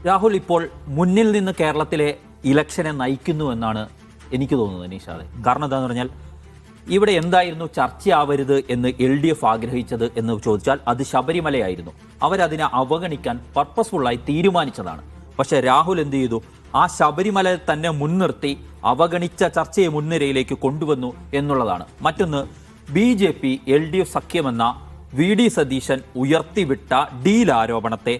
രാഹുൽ ഇപ്പോൾ മുന്നിൽ നിന്ന് കേരളത്തിലെ ഇലക്ഷനെ നയിക്കുന്നു എന്നാണ് എനിക്ക് തോന്നുന്നത് നിഷാദെ. കാരണം എന്താണെന്ന് പറഞ്ഞാൽ ഇവിടെ എന്തായിരുന്നു ചർച്ചയാവരുത് എന്ന് LDF ആഗ്രഹിച്ചത് എന്ന് ചോദിച്ചാൽ അത് ശബരിമലയായിരുന്നു. അവരതിനെ അവഗണിക്കാൻ പർപ്പസ്ഫുള്ളായി തീരുമാനിച്ചതാണ്. പക്ഷെ രാഹുൽ എന്ത് ചെയ്തു? ആ ശബരിമല തന്നെ മുൻനിർത്തി അവഗണിച്ച ചർച്ചയെ മുൻനിരയിലേക്ക് കൊണ്ടുവന്നു എന്നുള്ളതാണ്. മറ്റൊന്ന്, BJP LDF സഖ്യമെന്ന VD സതീശൻ ഉയർത്തിവിട്ട ഡീൽ ആരോപണത്തെ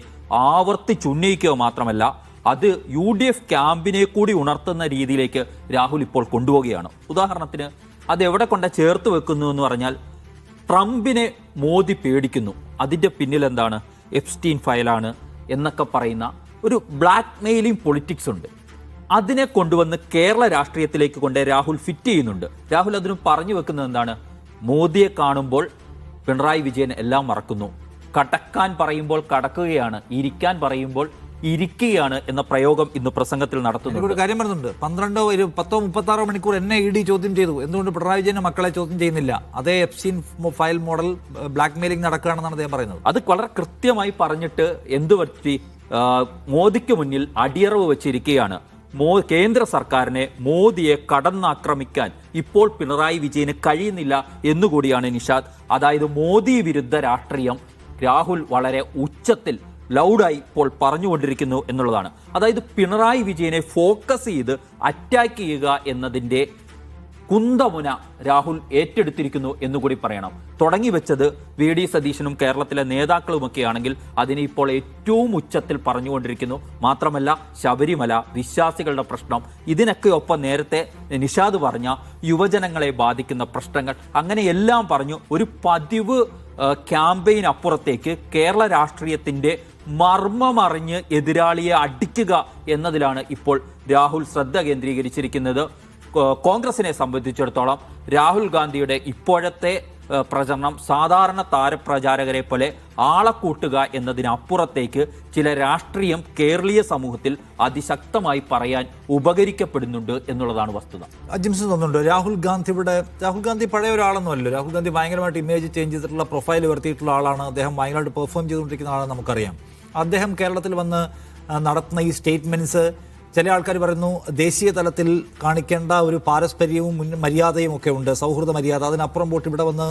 ആവർത്തിച്ചുന്നയിക്കുക മാത്രമല്ല അത് UDF ക്യാമ്പിനെ കൂടി ഉണർത്തുന്ന രീതിയിലേക്ക് രാഹുൽ ഇപ്പോൾ കൊണ്ടുപോവുകയാണ്. ഉദാഹരണത്തിന് അതെവിടെ കൊണ്ട് ചേർത്ത് വെക്കുന്നു എന്ന് പറഞ്ഞാൽ ട്രംപിനെ മോദി പേടിക്കുന്നു, അതിൻ്റെ പിന്നിൽ എന്താണ് എപ്സ്റ്റീൻ ഫയലാണ് എന്നൊക്കെ പറയുന്ന ഒരു ബ്ലാക്ക് മെയിലിംഗ് പൊളിറ്റിക്സ് ഉണ്ട്. അതിനെ കൊണ്ടുവന്ന് കേരള രാഷ്ട്രീയത്തിലേക്ക് കൊണ്ട് രാഹുൽ ഫിറ്റ് ചെയ്യുന്നുണ്ട്. രാഹുൽ അതിന് പറഞ്ഞു വെക്കുന്നത് എന്താണ്? മോദിയെ കാണുമ്പോൾ പിണറായി വിജയൻ എല്ലാം മറക്കുന്നു, കടക്കാൻ പറയുമ്പോൾ കടക്കുകയാണ്, ഇരിക്കാൻ പറയുമ്പോൾ ഇരിക്കുകയാണ് എന്ന പ്രയോഗം ഇന്ന് പ്രസംഗത്തിൽ നടത്തുന്നു. ഒരു കാര്യം പറയുന്നുണ്ട്, 10-36 മണിക്കൂർ എന്നെ ED ചോദ്യം ചെയ്തു, എന്തുകൊണ്ട് പിണറായി വിജയന്റെ മക്കളെ ചോദ്യം ചെയ്യുന്നില്ല? അതേ Epstein file model blackmailing നടക്കുകയാണെന്നാണ് അദ്ദേഹം പറയുന്നത്. അത് വളരെ കൃത്യമായി പറഞ്ഞിട്ട് എന്തു പറ്റി? മോദിക്ക് മുന്നിൽ അടിയറവ് വെച്ചിരിക്കുകയാണ്. കേന്ദ്ര സർക്കാരിനെ, മോദിയെ കടന്നാക്രമിക്കാൻ ഇപ്പോൾ പിണറായി വിജയന് കഴിയുന്നില്ല എന്നുകൂടിയാണ് നിഷാദ്. അതായത് മോദി വിരുദ്ധ രാഷ്ട്രീയം രാഹുൽ വളരെ ഉച്ചത്തിൽ ലൗഡായി ഇപ്പോൾ പറഞ്ഞുകൊണ്ടിരിക്കുന്നു എന്നുള്ളതാണ്. അതായത് പിണറായി വിജയനെ ഫോക്കസ് ചെയ്ത് അറ്റാക്ക് ചെയ്യുക എന്നതിൻ്റെ കുന്തമുന രാഹുൽ ഏറ്റെടുത്തിരിക്കുന്നു എന്നുകൂടി പറയണം. തുടങ്ങി വെച്ചത് VD സതീശനും കേരളത്തിലെ നേതാക്കളുമൊക്കെ ആണെങ്കിൽ അതിനെ ഇപ്പോൾ ഏറ്റവും ഉച്ചത്തിൽ പറഞ്ഞുകൊണ്ടിരിക്കുന്നു. മാത്രമല്ല ശബരിമല, വിശ്വാസികളുടെ പ്രശ്നം, ഇതിനൊക്കെ ഒപ്പം നേരത്തെ നിഷാദ് പറഞ്ഞ യുവജനങ്ങളെ ബാധിക്കുന്ന പ്രശ്നങ്ങൾ, അങ്ങനെ എല്ലാം പറഞ്ഞു ഒരു പതിവ് ക്യാമ്പയിൻ അപ്പുറത്തേക്ക് കേരള രാഷ്ട്രീയത്തിൻ്റെ മർമ്മമറിഞ്ഞ് എതിരാളിയെ അടിക്കുക എന്നതിലാണ് ഇപ്പോൾ രാഹുൽ ശ്രദ്ധ കേന്ദ്രീകരിച്ചിരിക്കുന്നത്. കോൺഗ്രസിനെ സംബന്ധിച്ചിടത്തോളം രാഹുൽ ഗാന്ധിയുടെ ഇപ്പോഴത്തെ പ്രചരണം സാധാരണ താരപ്രചാരകരെ പോലെ ആളെ കൂട്ടുക എന്നതിനപ്പുറത്തേക്ക് ചില രാഷ്ട്രീയം കേരളീയ സമൂഹത്തിൽ അതിശക്തമായി പറയാൻ ഉപകരിക്കപ്പെടുന്നുണ്ട് എന്നുള്ളതാണ് വസ്തുത. അജിംസ് തോന്നുന്നുണ്ട് രാഹുൽ ഗാന്ധി പഴയ ഒരാളൊന്നുമല്ലോ. രാഹുൽ ഗാന്ധി ഭയങ്കരമായിട്ട് ഇമേജ് ചേഞ്ച് ചെയ്തിട്ടുള്ള പ്രൊഫൈൽ ഉയർത്തിയിട്ടുള്ള ആളാണ്. അദ്ദേഹം ഭയങ്കരമായിട്ട് പെർഫോം ചെയ്തുകൊണ്ടിരിക്കുന്ന ആളാണ്, നമുക്കറിയാം. അദ്ദേഹം കേരളത്തിൽ വന്ന് നടത്തുന്ന ഈ സ്റ്റേറ്റ്മെൻറ്റ്സ് ചില ആൾക്കാർ പറയുന്നു ദേശീയ തലത്തിൽ കാണിക്കേണ്ട ഒരു പാരസ്പര്യവും മര്യാദയും ഒക്കെ ഉണ്ട്, സൗഹൃദ മര്യാദ. അതിനപ്പുറം പോയിട്ട് ഇവിടെ വന്ന്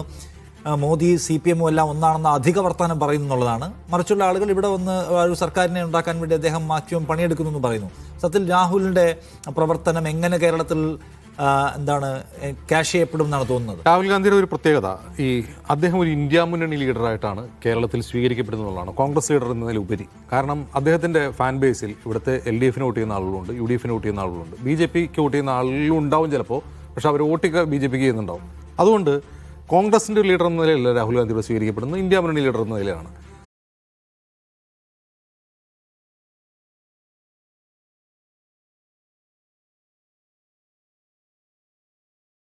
മോദി CPM എല്ലാം ഒന്നാണെന്ന് അധിക വർത്തമാനം പറയുന്നു എന്നുള്ളതാണ്. മറിച്ചുള്ള ആളുകൾ ഇവിടെ വന്ന് ഒരു സർക്കാരിനെ ഉണ്ടാക്കാൻ വേണ്ടി അദ്ദേഹം മാക്സിമം പണിയെടുക്കുന്നു എന്ന് പറയുന്നു. സത്യത്തിൽ രാഹുലിൻ്റെ പ്രവർത്തനം എങ്ങനെ കേരളത്തിൽ ക്യാഷ് ചെയ്യപ്പെടും എന്നാണ് തോന്നുന്നത്? രാഹുൽ ഗാന്ധിയുടെ ഒരു പ്രത്യേകത, അദ്ദേഹം ഒരു ഇന്ത്യ മുന്നണി ലീഡറായിട്ടാണ് കേരളത്തിൽ സ്വീകരിക്കപ്പെടുന്നതാണ്, കോൺഗ്രസ് ലീഡർ എന്നതിലുപരി. കാരണം അദ്ദേഹത്തിൻ്റെ ഫാൻ ബേസിൽ ഇവിടുത്തെ LDFന് വോട്ട് ചെയ്യുന്ന ആളുകളുണ്ട്, UDFന് വോട്ട് ചെയ്യുന്ന ആളുകളുണ്ട്, BJPക്ക് വോട്ട് ചെയ്യുന്ന ആളുകളും ഉണ്ടാവും ചിലപ്പോൾ. പക്ഷേ അവർ വോട്ടൊക്കെ BJPക്ക് ചെയ്യുന്നുണ്ടാവും. അതുകൊണ്ട് കോൺഗ്രസിൻ്റെ ഒരു ലീഡർ എന്ന നിലയിലല്ല രാഹുൽ ഗാന്ധി ഇവിടെ സ്വീകരിക്കപ്പെടുന്നത്, ഇന്ത്യ മുന്നണി ലീഡർ എന്ന നിലയിലാണ്.